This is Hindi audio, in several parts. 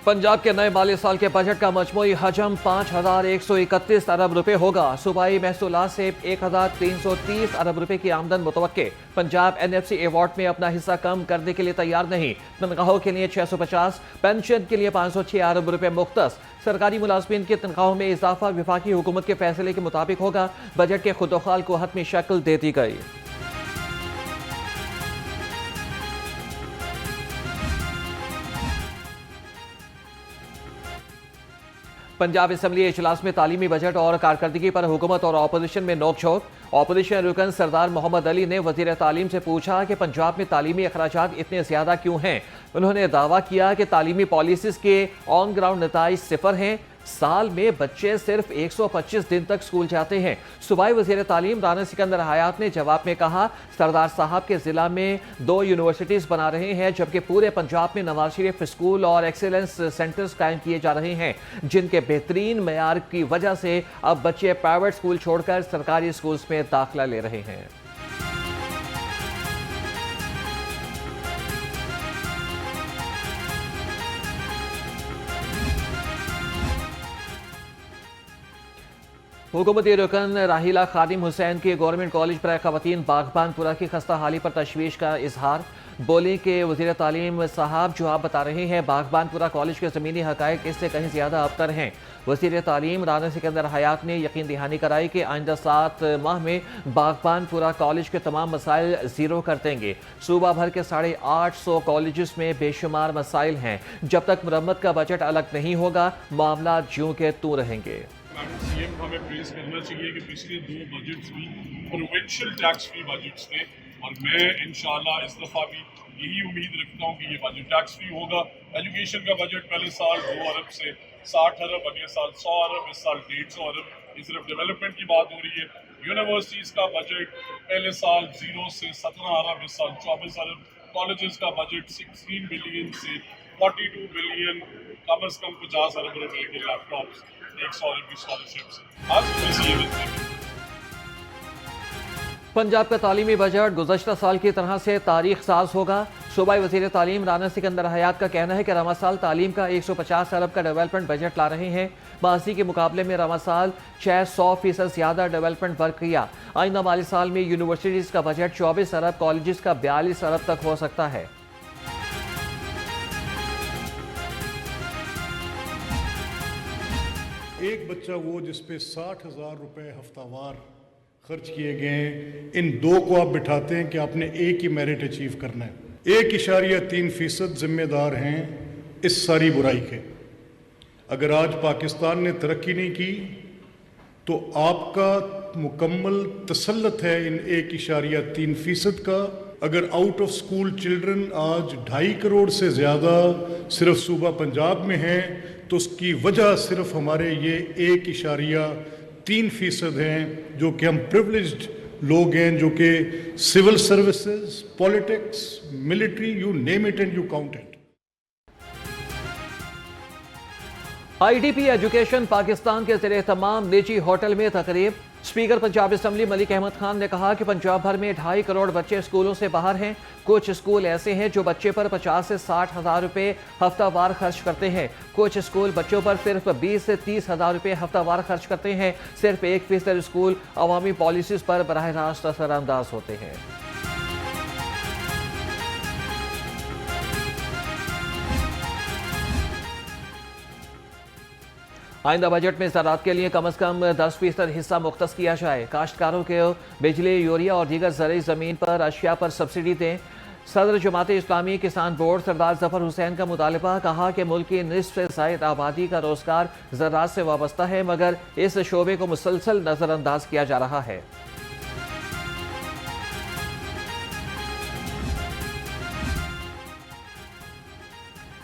पंजाब के नए माली साल के बजट का मजमूई हजम 5,131 अरब रुपए होगा। सूबाई महसूलात से 1,330 अरब रुपए की आमदन मुतवक्के। पंजाब NFC अवार्ड में अपना हिस्सा कम करने के लिए तैयार नहीं। तनख्वाहों के लिए 650, पेंशन के लिए 506 अरब रुपए मुख्तस। सरकारी मुलाजमीन की तनख्वाहों में इजाफा विफाकी हुकूमत के फैसले के मुताबिक होगा। बजट के खुदोखाल को हतमी शक्ल दे दी गई। पंजाब असम्बली इजलास में तालीमी बजट और कारकर्दगी पर हुकूमत और अपोजिशन में नोकझोंक। अपोजिशन रुकन सरदार मोहम्मद अली ने वजीर तालीम से पूछा कि पंजाब में तालीमी अखराजात इतने ज्यादा क्यों हैं। उन्होंने दावा किया कि तालीमी पॉलिसीज के ऑन ग्राउंड नताइज सिफर हैं। साल में बच्चे सिर्फ 125 दिन तक स्कूल जाते हैं। सूबाई वजीर तालीम राना सिकंदर हयात ने जवाब में कहा, सरदार साहब के जिला में 2 यूनिवर्सिटीज बना रहे हैं, जबकि पूरे पंजाब में नवाज शरीफ स्कूल और एक्सीलेंस सेंटर्स कायम किए जा रहे हैं, जिनके बेहतरीन मयार की वजह से अब बच्चे प्राइवेट स्कूल छोड़कर सरकारी स्कूल्स में दाखिला ले रहे हैं। हुकूमती रुकन राहिला खादिम हुसैन के गवर्नमेंट कॉलेज पर खवातीन बागबानपुरा की खस्ता हाली पर तशवीश का इजहार। बोले कि वज़ीर तालीम साहब जो आप बता रहे हैं बागबानपुरा कॉलेज के ज़मीनी हक़ाइक़ इससे कहीं ज़्यादा अबतर हैं। वज़ीर तालीम राना सिकंदर हयात ने यकीन दहानी कराई कि आइंदा 7 माह में बागबानपुरा कॉलेज के तमाम मसाइल ज़ीरो कर देंगे। सूबा भर के 850 कॉलेज में बेशुमार मसाइल हैं। जब तक मरम्मत का बजट अलग नहीं होगा मामला ज्यों के त्यों रहेंगे। सीएम को हमें प्रेस करना चाहिए कि पिछले 2 बजट्स भी प्रोविंशियल टैक्स फ्री बजट्स थे, और मैं इंशाल्लाह इस दफ़ा भी यही उम्मीद रखता हूँ कि ये बजट टैक्स फ्री होगा। एजुकेशन का बजट पहले साल 2 अरब से 60 अरब, अगले साल 100 अरब, इस साल 150 अरब। ये सिर्फ डेवलपमेंट की बात हो रही है। यूनिवर्सिटीज़ का बजट पहले साल 0 से 17 अरब, इस साल 24 अरब। कॉलेजेस का बजट 16 बिलियन से 42 बिलियन, कम अज़ कम 50 अरब रुपए के लैपटॉप्स, 100 अरब की स्कॉलरशिप्स। आज पंजाब का तालीमी बजट गुज़श्ता साल की तरह से तारीख साज होगा। सूबाई वज़ीर तालीम राना सिकंदर हयात का कहना है कि रवा साल तालीम का 150 अरब का डेवलपमेंट बजट ला रहे हैं। माजी के मुकाबले में रवा साल 600% ज़्यादा डेवलपमेंट वर्क किया। आइंदा माली साल में यूनिवर्सिटीज़ का बजट 24 अरब, कॉलेज का 42 अरब तक हो सकता है। एक बच्चा वो जिस पे 60,000 रुपये हफ्तावार खर्च किए गए हैं, इन 2 को आप बिठाते हैं कि आपने एक ही मेरिट अचीव करना है। 1.3% जिम्मेदार हैं इस सारी बुराई के। अगर आज पाकिस्तान ने तरक्की नहीं की तो आपका मुकम्मल तसल्लुत है इन 1.3% का। अगर आउट ऑफ स्कूल चिल्ड्रन आज 2.5 करोड़ से ज़्यादा सिर्फ सूबा पंजाब में हैं, तो उसकी वजह सिर्फ हमारे ये 1.3% हैं, जो कि हम प्रिविलेज्ड लोग हैं, जो कि civil services, politics, military, you name it and you count it. IDP education Pakistan के ज़ेरे तमाम निजी होटल में तकरीब। स्पीकर पंजाब असम्बली मलिक अहमद खान ने कहा कि पंजाब भर में 2.5 करोड़ बच्चे स्कूलों से बाहर हैं। कुछ स्कूल ऐसे हैं जो बच्चे पर 50 से 60 हज़ार रुपये हफ्तावार खर्च करते हैं। कुछ स्कूल बच्चों पर सिर्फ 20 से 30 हज़ार रुपये हफ्तावार खर्च करते हैं। सिर्फ 1% स्कूल अवामी पॉलिसीज़ पर बराह रास्त असरअंदाज होते हैं। आइंदा बजट में ज़राअत के लिए कम से कम 10% हिस्सा मुख्तस किया जाए। काश्तकारों के बिजली, यूरिया और दीगर ज़रूरी ज़मीन पर अशिया पर सब्सिडी दें। सदर जमात इस्लामी किसान बोर्ड सरदार जफर हुसैन का मुतालबा। कहा कि मुल्क की निस्फ से ज़ायद आबादी का रोज़गार ज़राअत से वाबस्ता है, मगर इस शोबे को मुसलसल नज़रअंदाज किया जा रहा है।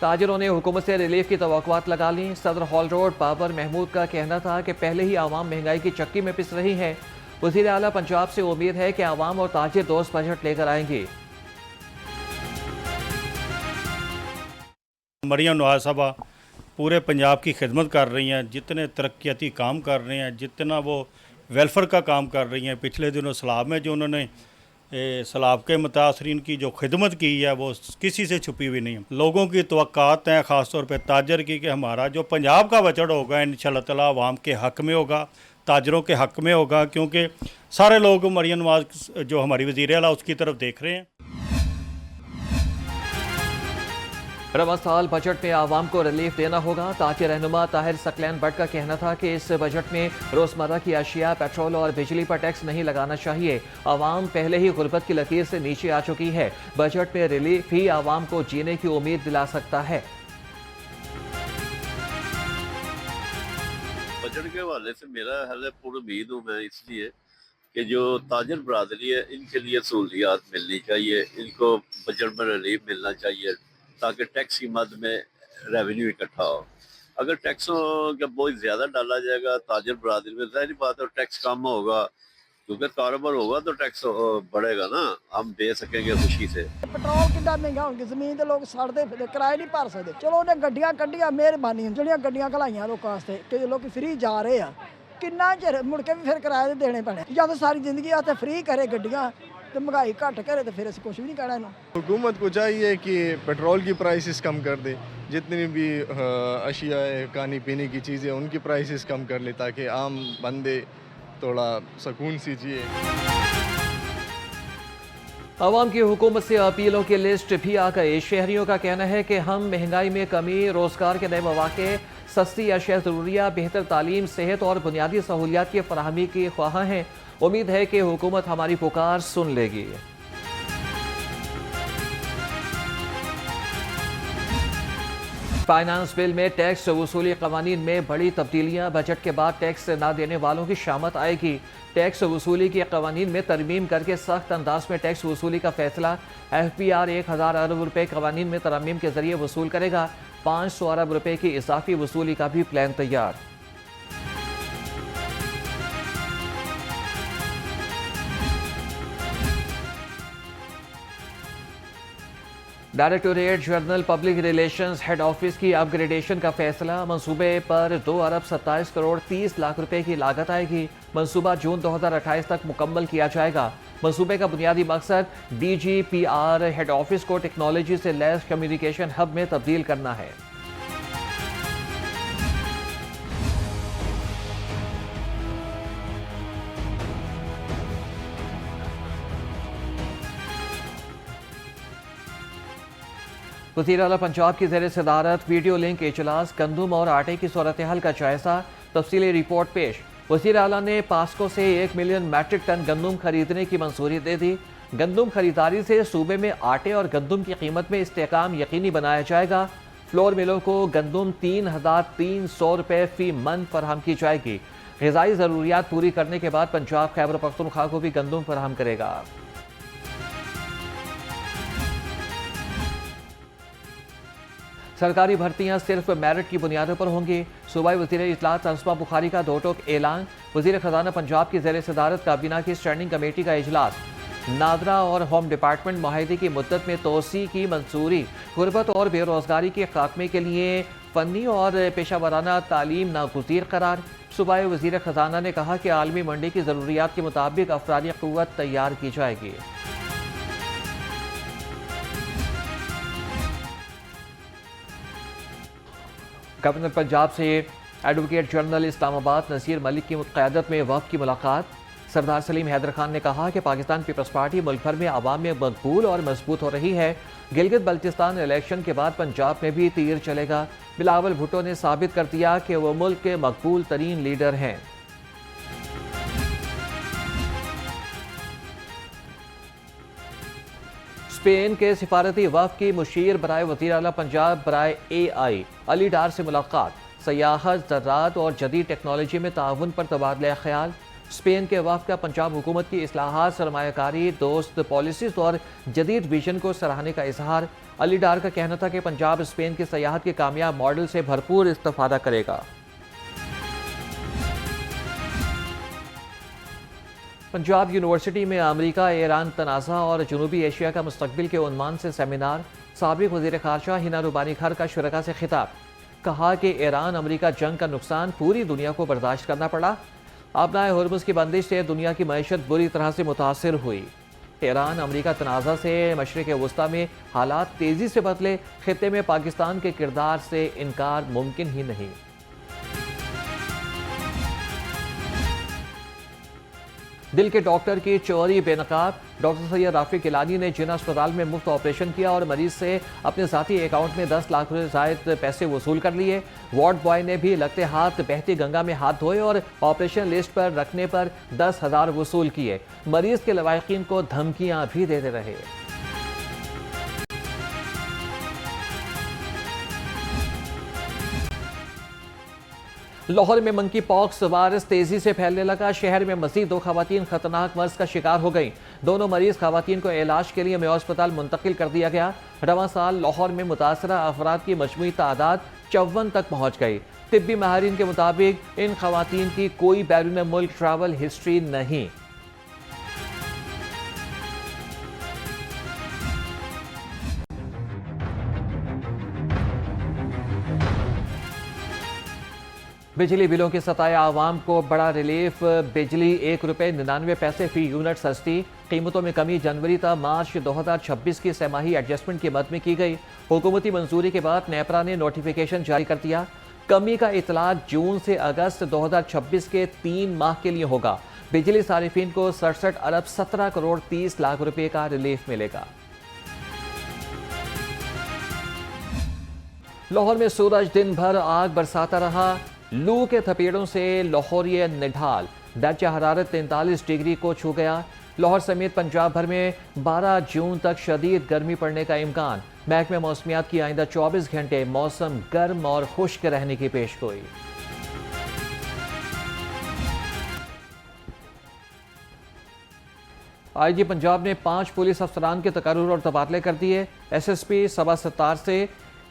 ताजिरों ने हुकूमत से रिलीफ की तवक्कुआत लगा ली। सदर हॉल रोड बाबर महमूद का कहना था कि पहले ही आवाम महंगाई की चक्की में पिस रही है। वज़ीर आला पंजाब से उम्मीद है कि आवाम और ताजिर दोस्त बजट लेकर आएंगे। मरियम नवाज साहबा पूरे पंजाब की खिदमत कर रही हैं, जितने तरक्याती काम कर रहे हैं, जितना वो वेलफेयर का काम कर रही हैं। पिछले दिनों सलाब में जो उन्होंने सैलाब के मुतासरीन की जो खिदमत की है वो किसी से छुपी हुई नहीं है। लोगों की तवक्कात हैं ख़ासतौर पे ताजर की कि हमारा जो पंजाब का बजट होगा इंशाअल्लाह ताला अवाम के हक़ में होगा, ताजरों के हक़ में होगा, क्योंकि सारे लोग मरियम नवाज़ जो हमारी वज़ीर आला उसकी तरफ देख रहे हैं। रवा साल बजट में आवाम को रिलीफ देना होगा। ताकि रहनुमा ताहिर सकलैन भट्ट का कहना था कि इस बजट में रोज़मर्रा की अशिया, पेट्रोल और बिजली पर टैक्स नहीं लगाना चाहिए। आवाम पहले ही गुर्बत की लकीर से नीचे आ चुकी है। बजट में रिलीफ ही आवाम को जीने की उम्मीद दिला सकता है। बजट के हवाले से मेरा हाल पूरी उम्मीद हूँ मैं, इसलिए कि जो ताजर बरादरी है इनके लिए सहूलियात मिलनी चाहिए, इनको बजट में रिलीफ मिलना चाहिए ताकि टैक्स की मद में रेवेन्यू इकट्ठा हो। अगर टैक्सों का बोझ ज़्यादा डाला जाएगा ताजर बरादरी में, जाहिर बात है टैक्स कम होगा, क्योंकि कारोबार होगा तो टैक्स बढ़ेगा ना, हम दे सकेंगे खुशी से। पेट्रोल कितना महंगा हो गया, जमीन के लोग सड़ते फिरते, किराए नहीं भर सकते। चलो उन्हें गड्डियां कड्डियां, मेहरबानी ਜਿਹੜੀਆਂ ਗੱਡੀਆਂ ਘਲਾਈਆਂ ਲੋਕਾਂ ਵਾਸਤੇ ਕਿ ਲੋਕ फ्री जा रहे ਆ, ਕਿੰਨਾ ਚਿਰ ਮੁੜ ਕੇ ਵੀ ਫਿਰ ਕਿਰਾਏ ਦੇਣੇ ਪੈਣੇ। ਜਦ ਸਾਰੀ ਜ਼ਿੰਦਗੀ ਆਤੇ फ्री करे गड्डियां तो महंगाई घट करे तो फिर ऐसे कुछ भी नहीं कहना इन्हों। हुकूमत को चाहिए कि पेट्रोल की प्राइसेस कम कर दे, जितनी भी अशिया है, खाने पीने की चीज़ें, उनकी प्राइसेस कम कर ले ताकि आम बंदे थोड़ा सुकून से जिए। आवाम की हुकूमत से अपीलों की लिस्ट भी आ गई। शहरियों का कहना है कि हम महंगाई में कमी, रोजगार के नए मौके, सस्ती अशिया ज़रूरिया, बेहतर तालीम, सेहत और बुनियादी सहूलियात की फराहमी की ख्वाह हैं। उम्मीद है कि हुकूमत हमारी पुकार सुन लेगी। फाइनेंस बिल में टैक्स वसूली कवानीन में बड़ी तब्दीलियां। बजट के बाद टैक्स न देने वालों की शामत आएगी। टैक्स वसूली के कवानीन में तरमीम करके सख्त अंदाज में टैक्स वसूली का फैसला। FPR 1000 अरब रुपए कवानीन में तरमीम के जरिए वसूल करेगा। 500 अरब रुपए की इजाफी वसूली का भी प्लान तैयार। Directorate general public relations head office की अपग्रेडेशन का फैसला। मंसूबे पर 2 अरब 27 करोड़ 30 लाख रुपए की लागत आएगी। मंसूबा जून 2028 तक मुकम्मल किया जाएगा। मंसूबे का बुनियादी मकसद DGPR हेड ऑफिस को टेक्नोलॉजी से लैस कम्युनिकेशन हब में तब्दील करना है। वज़ीर आला पंजाब की ज़ेर सदारत वीडियो लिंक इजलास। गंदम और आटे की सूरत हाल का जायजा, तफसीली रिपोर्ट पेश। वज़ीर आला ने पास्को से 1 मिलियन मैट्रिक टन गंदम खरीदने की मंजूरी दे दी। गंदम खरीदारी से सूबे में आटे और गंदम की कीमत में इस्तेहकाम यकीनी बनाया जाएगा। फ्लोर मिलों को गंदम 3300 रुपये फ़ी मन फराहम की जाएगी। ग़िज़ाई ज़रूरियात पूरी करने के बाद पंजाब खैबर पख्तूनख्वा को भी गंदम फराहम करेगा। सरकारी भर्तियां सिर्फ मेरिट की बुनियादों पर होंगी। सूबाई वज़ीर इत्तलात असमा बुखारी का दो टोक ऐलान। वज़ीर ख़जाना पंजाब की ज़ेर सदारत काबीना की स्टैंडिंग कमेटी का इजलास। नादरा और होम डिपार्टमेंट माहिदे की मुद्दत में तोसी की मंजूरी। गुर्बत और बेरोजगारी के खात्मे के लिए फ़नी और पेशा वराना तालीम नागुज़ीर करार। सूबाई वज़ीर ख़जाना ने कहा कि आलमी मंडी की ज़रूरियात के मुताबिक अफरादी क़ुव्वत तैयार की जाएगी। गवर्नर पंजाब से एडवोकेट जनरल इस्लामाबाद नसीर मलिक की क़यादत में वफ़द की मुलाकात। सरदार सलीम हैदर खान ने कहा कि पाकिस्तान पीपल्स पार्टी मुल्क भर में आवाम में मकबूल और मजबूत हो रही है। गिलगित बल्तिस्तान इलेक्शन के बाद पंजाब में भी तीर चलेगा। बिलावल भुट्टो ने साबित कर दिया कि वो मुल्क के मकबूल तरीन लीडर हैं। स्पेन के सिफारती वफ़द की मुशीर बराए वज़ीर आला पंजाब बराए AI अली डार से मुलाकात। सयाहत, ज़राअत और जदीद टेक्नोलॉजी में ताउन पर तबादला ख्याल। स्पेन के वफ़द का पंजाब हुकूमत की इस्लाहात, सरमायाकारी, दोस्त पॉलिसीज़ और जदीद विजन को सराहने का इजहार। अली डार का कहना था कि पंजाब स्पेन की सयाहत के कामयाब मॉडल से भरपूर इस्तिफ़ादा करेगा। पंजाब यूनिवर्सिटी में अमेरिका ईरान तनाज़ा और जनूबी एशिया का मुस्तकबिल के उन्वान से सेमिनार। साबिक़ वज़ीर ख़ारजा हिना रूबानी खर का शुरका से खिताब। कहा कि ईरान अमेरिका जंग का नुकसान पूरी दुनिया को बर्दाश्त करना पड़ा। अपना हुर्मुज़ की बंदिश से दुनिया की मईशत बुरी तरह से मुतासिर हुई। ईरान अमरीका तनाज़ा से मशरिक़ वस्ता में हालात तेज़ी से बदले, खित्ते में पाकिस्तान के किरदार से इनकार मुमकिन ही नहीं। दिल के डॉक्टर की चोरी बेनकाब, डॉक्टर सैयद राफिक गिलानी ने जिना अस्पताल में मुफ्त ऑपरेशन किया और मरीज से अपने ज़ाती अकाउंट में 10 लाख से ज़ायद पैसे वसूल कर लिए। वार्ड बॉय ने भी लगते हाथ बहती गंगा में हाथ धोए और ऑपरेशन लिस्ट पर रखने पर 10,000 वसूल किए। मरीज के लवाहिकीन को धमकियां भी देते रहे। लाहौर में मंकी पॉक्स वायरस तेजी से फैलने लगा। शहर में मजीद 2 खवातीन खतरनाक मर्ज का शिकार हो गई। दोनों मरीज खवातीन को इलाज के लिए मेयो अस्पताल मुंतकिल कर दिया गया। रवां साल लाहौर में मुतासरा अफराद की मजमूई तादाद 54 तक पहुंच गई। तिब्बी माहिरीन के मुताबिक इन खवातीन की कोई बैरून मुल्क ट्रैवल हिस्ट्री नहीं। बिजली बिलों के सताए आवाम को बड़ा रिलीफ। बिजली ₹1.99 फी यूनिट सस्ती। कीमतों में कमी जनवरी तक मार्च 2026 की सहमाही एडजस्टमेंट की मद में की गई। हुकूमती मंजूरी के बाद नेपरा ने नोटिफिकेशन जारी कर दिया। कमी का इतलाक जून से अगस्त 2026 के 3 माह के लिए होगा। बिजली सारिफिन को 67 अरब 17 करोड़ 30 लाख रुपए का रिलीफ मिलेगा। लाहौर में सूरज दिन भर आग बरसाता रहा। लू के थपेड़ों से लाहौरिये निढाल। दर्जा हरारत 43 डिग्री को छू गया। लाहौर समेत पंजाब भर में 12 जून तक शदीद गर्मी पड़ने का इम्कान। महकमे मौसमियात की आइंदा 24 घंटे मौसम गर्म और खुश्क रहने की पेशगोई। IG पंजाब ने 5 पुलिस अफसरान के तकर्रुर और तबादले कर दिए। SSP सबा सत्तार से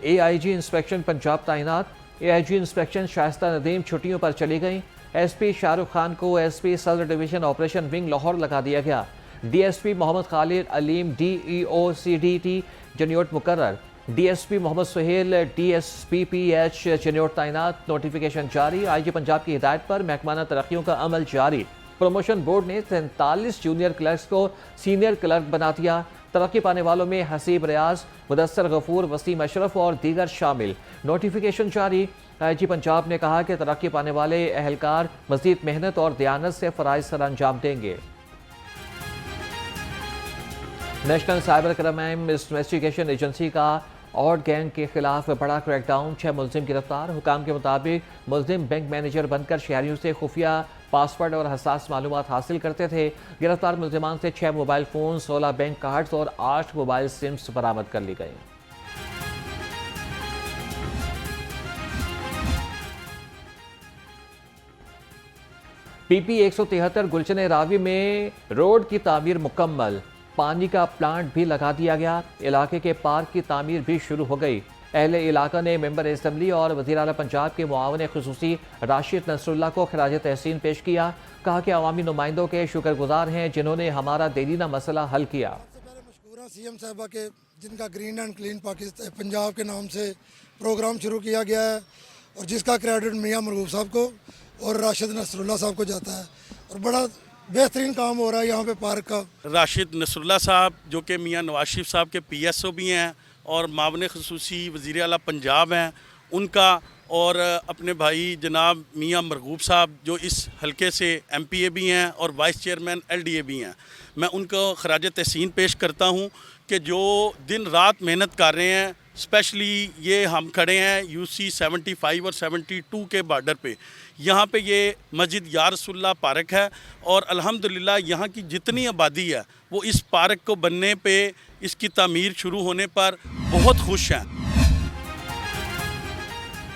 AIG इंस्पेक्शन पंजाब तैनात। AIG इंस्पेक्शन शाइस्ता नदीम छुट्टियों पर चली गई। SP शाहरुख खान को SP सदर डिवीजन ऑपरेशन विंग लाहौर लगा दिया गया। DSP Mohammad Khalid Aleem DEO CDT जन्योट मुकर्रर। DSP मोहम्मद सुहेल DSPPH जन्योट तैनात। नोटिफिकेशन जारी। IG पंजाब की हिदायत पर महकमाना तरक्कियों का अमल जारी। प्रमोशन बोर्ड ने 43 जूनियर क्लर्क्स को सीनियर क्लर्क बना दिया। तरक्की पाने वालों में हसीब रियाज, मुदस्सर गफूर, वसीम अशरफ और दीगर शामिल। नोटिफिकेशन जारी। IG पंजाब ने कहा कि तरक्की पाने वाले अहलकार मजीद मेहनत और दयानत से फ़राइज़ सर अंजाम देंगे। National cyber crime investigation agency का ऑड गैंग के खिलाफ बड़ा क्रैकडाउन। 6 मुलजिम गिरफ्तार। हुकाम के मुताबिक मुलजिम बैंक मैनेजर बनकर शहरियों से खुफिया पासवर्ड और हसास मालूमात हासिल करते थे। गिरफ्तार मुलजिमान से 6 मोबाइल फ़ोन, 16 बैंक कार्ड्स और 8 मोबाइल सिम्स बरामद कर ली गई। PP 173 गुलशन रावी में रोड की तामीर मुकम्मल। पानी का प्लांट भी लगा दिया गया। इलाके के पार्क की तामीर भी शुरू हो गई। अहले इलाका ने मेंबर असम्बली और वज़ीर आला पंजाब के मुआवन खुसूसी राशिद नसरुल्लाह को खराज तहसीन पेश किया। कहा कि अवामी नुमाइंदों के शुक्रगुजार हैं जिन्होंने हमारा देरीना मसला हल किया। CM साहबा के जिनका green and clean Pakistan Punjab के नाम से प्रोग्राम शुरू किया गया है और जिसका क्रेडिट मियां मरगूब साहब को और राशिद नसरुल्लाह साहब को जाता है और बड़ा बेहतरीन काम हो रहा है यहाँ पे पार्क का। राशिद नसरुल्लाह साहब जो कि मियां नवाज शरीफ साहब के PSO भी हैं और मावन खुसूसी वज़ीर आला पंजाब हैं उनका, और अपने भाई जनाब मियां मरगूब साहब जो इस हलके से MPA भी हैं और वाइस चेयरमैन LDA भी हैं, मैं उनको खराज तहसीन पेश करता हूँ कि जो दिन रात मेहनत कर रहे हैं। स्पेशली ये हम खड़े हैं UC 75 और 72 के बॉर्डर पे। यहाँ पे ये मस्जिद या रसूलुल्लाह पार्क है और अल्हम्दुलिल्लाह यहाँ की जितनी आबादी है वो इस पार्क को बनने पे, इसकी तामीर शुरू होने पर बहुत खुश हैं।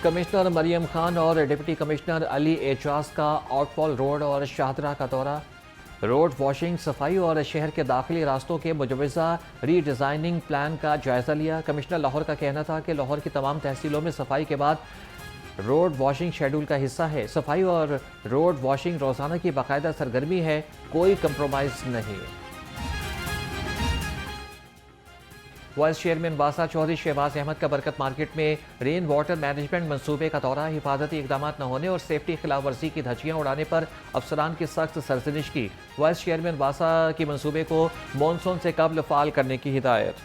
कमिश्नर मरियम खान और डिप्टी कमिश्नर अली एजाज का आउटफॉल रोड और शाहदरा का दौरा। रोड वॉशिंग, सफाई और शहर के दाखिली रास्तों के मुजवज़ा रीडिज़ाइनिंग प्लान का जायज़ा लिया। कमिश्नर लाहौर का कहना था कि लाहौर की तमाम तहसीलों में सफाई के बाद रोड वॉशिंग शेड्यूल का हिस्सा है। सफाई और रोड वॉशिंग रोज़ाना की बाकायदा सरगर्मी है, कोई कंप्रोमाइज़ नहीं। वाइस चेयरमैन वासा चौधरी शहबाज अहमद का बरकत मार्केट में रेन वाटर मैनेजमेंट मंसूबे का दौरा, हिफाजती इकदाम न होने और सेफ्टी खिलाफ वर्जी की धज्जियां उड़ाने पर अफसरान की सख्त सरजनिश की। वाइस चेयरमैन वासा की मंसूबे को मानसून से कबल फाल करने की हिदायत।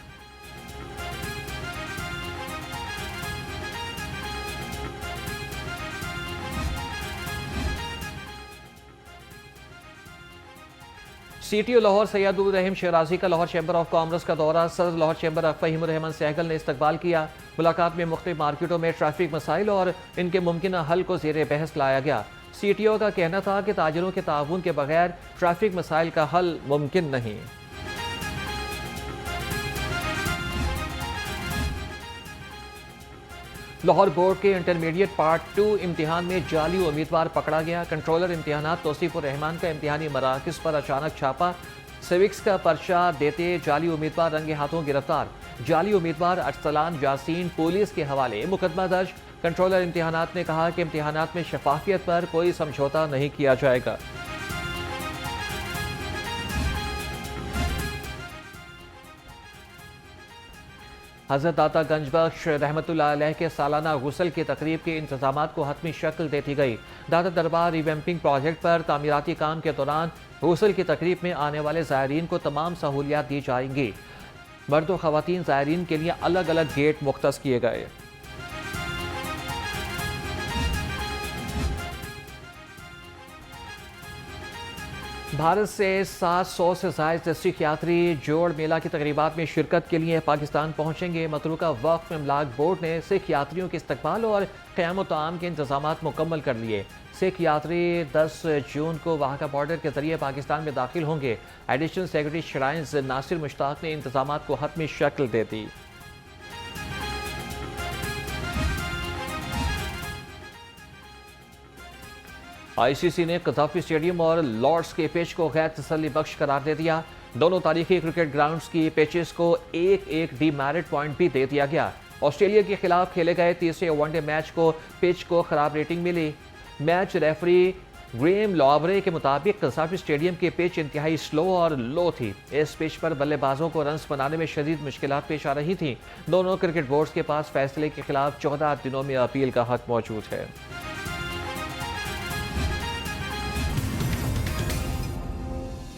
सीटीओ लाहौर सैयदुर रहीम शराजी का लाहौर चैम्बर ऑफ कॉमर्स का दौरा, सदर लाहौर चैम्बर फ़हीमुर रहमान सहगल ने इस्तकबाल किया। मुलाकात में मुख्तलिफ मार्केटों में ट्रैफिक मसाइल और इनके मुमकिन हल को ज़ेर बहस लाया गया। सीटीओ का कहना था कि ताजिरों के ताउन के बगैर ट्रैफिक मसाइल का हल मुमकिन नहीं। लाहौर बोर्ड के इंटरमीडिएट पार्ट 2 इम्तिहान में जाली उम्मीदवार पकड़ा गया। कंट्रोलर इम्तिहानात तौसीफुर रहमान का इम्तिहानी मराकज़ पर अचानक छापा, सिविक्स का पर्चा देते जाली उम्मीदवार रंगे हाथों गिरफ्तार। जाली उम्मीदवार अरसलान यासीन पुलिस के हवाले, मुकदमा दर्ज। कंट्रोलर इम्तिहानात ने कहा कि इम्तिहानात में शफाफियत पर कोई समझौता नहीं किया जाएगा। हज़रत दाता गंजबख्श रहमतुल्लाह अलैह के सालाना गुस्ल की तकरीब के इंतजामात को हतमी शक्ल देती गई। दाता दरबार रिवैम्पिंग प्रोजेक्ट पर तामीराती काम के दौरान गुस्ल की तकरीब में आने वाले ज़ायरीन को तमाम सहूलियात दी जाएंगी। मर्द व ख़वातीन ज़ायरीन के लिए अलग अलग गेट मुख्तस किए गए। भारत से 700 से ज़ायद सिख यात्री जोड़ मेला की तकरीबात में शिरकत के लिए पाकिस्तान पहुंचेंगे। मतरूका वक्फ इमलाक बोर्ड ने सिख यात्रियों के इस्तकबाल और क़याम ताम के इंतजामात मुकम्मल कर लिए। सिख यात्री 10 जून को वहाँ का बॉर्डर के जरिए पाकिस्तान में दाखिल होंगे। Additional secretary shrines Nasir Mushtaq ने इंतजामात को हतमी शक्ल दे दी। आईसीसी ने कज़ाफ़ी स्टेडियम और लॉर्ड्स के पिच को गैर तसल्ली बख्श करार दे दिया। दोनों तारीखी क्रिकेट ग्राउंड्स की पिचेस को एक डीमेरिट पॉइंट भी दे दिया गया। ऑस्ट्रेलिया के खिलाफ खेले गए तीसरे वनडे मैच को पिच को खराब रेटिंग मिली। मैच रेफरी ग्रेम लॉबरे के मुताबिक कज़ाफ़ी स्टेडियम की पिच इंतहाई स्लो और लो थी। इस पिच पर बल्लेबाजों को रन्स बनाने में शदीद मुश्किलात पेश आ रही थी। दोनों क्रिकेट बोर्ड्स के पास फैसले के खिलाफ 14 दिनों में अपील का हक मौजूद है।